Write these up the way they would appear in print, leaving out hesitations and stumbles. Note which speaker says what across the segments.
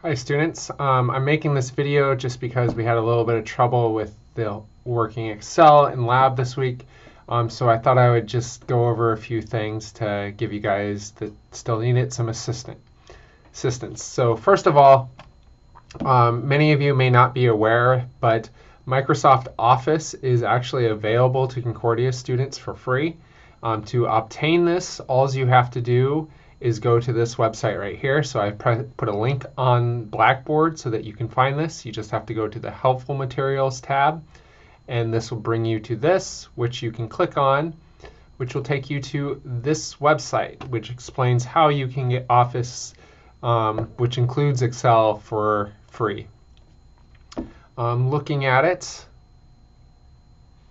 Speaker 1: Hi students, I'm making this video just because we had a little bit of trouble with the working Excel in lab this week. So I thought I would just go over a few things to give you guys that still need it some assistance. So first of all, many of you may not be aware, but Microsoft Office is actually available to Concordia students for free. To obtain this, all you have to do is go to this website right here. So I put a link on Blackboard so that you can find this. You just have to go to the Helpful Materials tab, and this will bring you to this, which you can click on, which will take you to this website, which explains how you can get Office, which includes Excel, for free. Looking at it,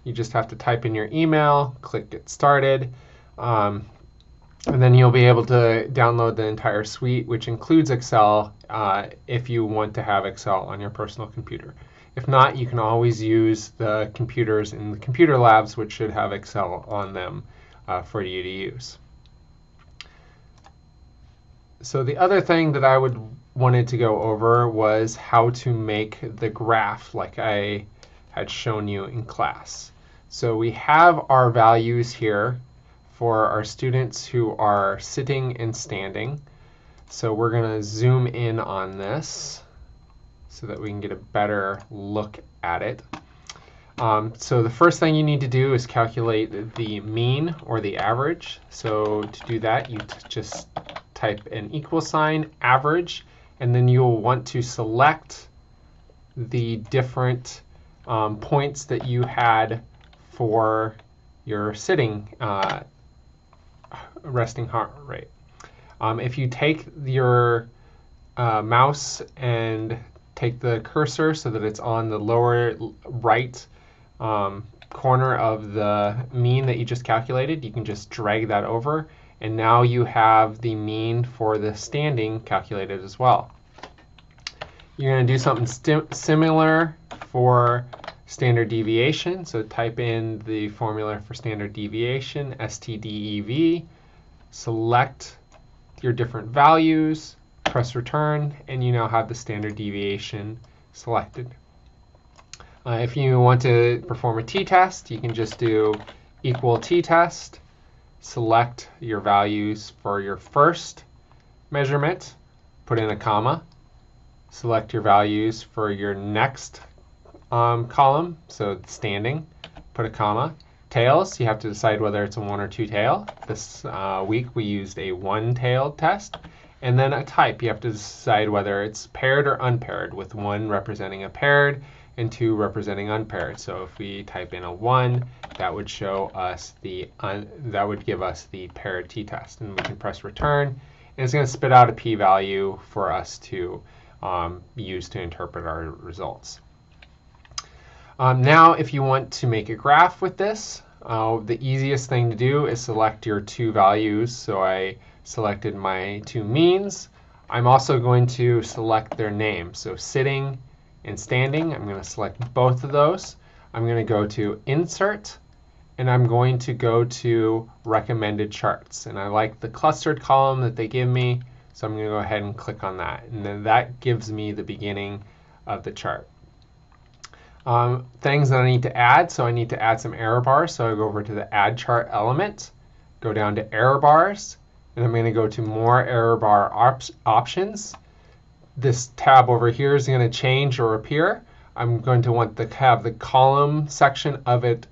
Speaker 1: you just have to type in your email, click Get Started, and then you'll be able to download the entire suite, which includes Excel, if you want to have Excel on your personal computer. If not, you can always use the computers in the computer labs, which should have Excel on them for you to use. So the other thing that I wanted to go over was how to make the graph like I had shown you in class. So we have our values here for our students who are sitting and standing. So we're going to zoom in on this so that we can get a better look at it. So the first thing you need to do is calculate the mean or the average. So to do that, you just type an equal sign, average, and then you'll want to select the different points that you had for your sitting resting heart rate. If you take your mouse and take the cursor so that it's on the lower right corner of the mean that you just calculated, you can just drag that over, and now you have the mean for the standing calculated as well. You're going to do something similar for standard deviation. So type in the formula for standard deviation, STDEV, select your different values, press return, and you now have the standard deviation selected. If you want to perform a t-test, you can just do equal t-test, select your values for your first measurement, put in a comma, select your values for your next column, so standing, put a comma. Tails, you have to decide whether it's a one or two tail. This week we used a one-tailed test. And then a type, you have to decide whether it's paired or unpaired, with one representing a paired and two representing unpaired. So if we type in a 1, that would show us that would give us the paired t-test, and we can press return, and it's going to spit out a p-value for us to use to interpret our results. Now, if you want to make a graph with this, the easiest thing to do is select your two values. So I selected my two means. I'm also going to select their name. So sitting and standing, I'm going to select both of those. I'm going to go to Insert, and I'm going to go to Recommended Charts. And I like the clustered column that they give me, so I'm going to go ahead and click on that. And then that gives me the beginning of the chart. Things that I need to add. So I need to add some error bars. So I go over to the Add Chart element, go down to Error Bars, and I'm going to go to More Error Bar Options. This tab over here is going to change or appear. I'm going to want to have the column section of it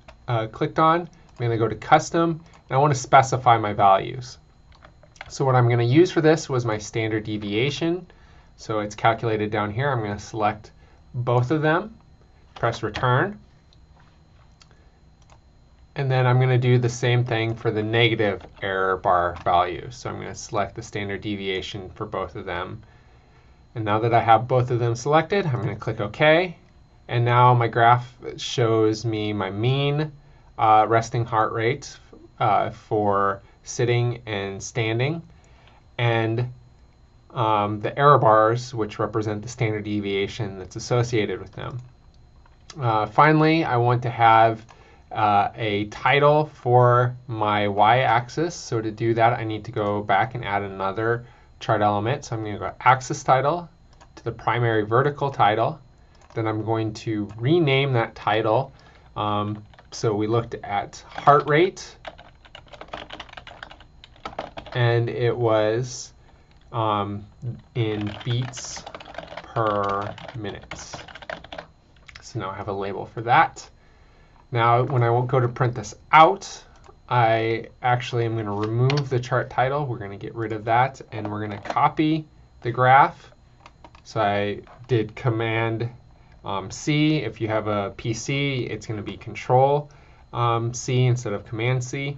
Speaker 1: clicked on. I'm going to go to Custom, and I want to specify my values. So what I'm going to use for this was my standard deviation. So it's calculated down here. I'm going to select both of them, press return, and then I'm going to do the same thing for the negative error bar values. So I'm going to select the standard deviation for both of them. And now that I have both of them selected, I'm going to click OK. And now my graph shows me my mean resting heart rate for sitting and standing, and the error bars, which represent the standard deviation that's associated with them. Finally, I want to have a title for my y-axis. So to do that, I need to go back and add another chart element. So I'm going to go axis title, to the primary vertical title. Then I'm going to rename that title. So we looked at heart rate, and it was in beats per minute. So now I have a label for that. Now when I go to print this out, I actually am going to remove the chart title. We're going to get rid of that, and we're going to copy the graph. So I did Command C. If you have a PC, it's going to be Control C instead of Command C.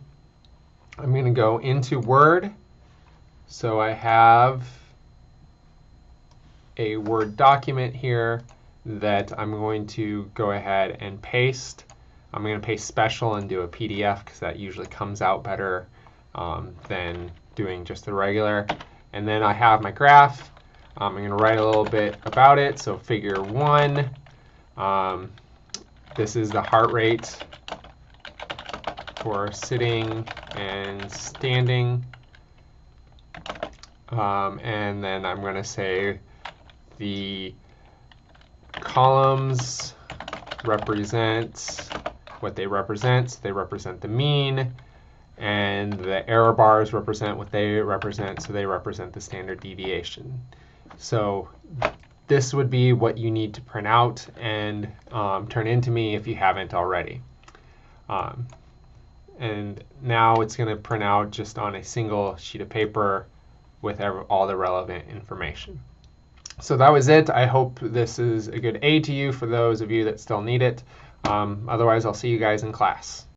Speaker 1: I'm going to go into Word. So I have a Word document here that I'm going to go ahead and paste. I'm going to paste special and do a PDF because that usually comes out better than doing just the regular. And then I have my graph. I'm going to write a little bit about it. So figure 1, this is the heart rate for sitting and standing. And then I'm going to say the columns represent what they represent. So they represent the mean, and the error bars represent what they represent. So they represent the standard deviation. So this would be what you need to print out and turn into me if you haven't already. And now it's going to print out just on a single sheet of paper with all the relevant information. So that was it. I hope this is a good aid to you for those of you that still need it. Otherwise, I'll see you guys in class.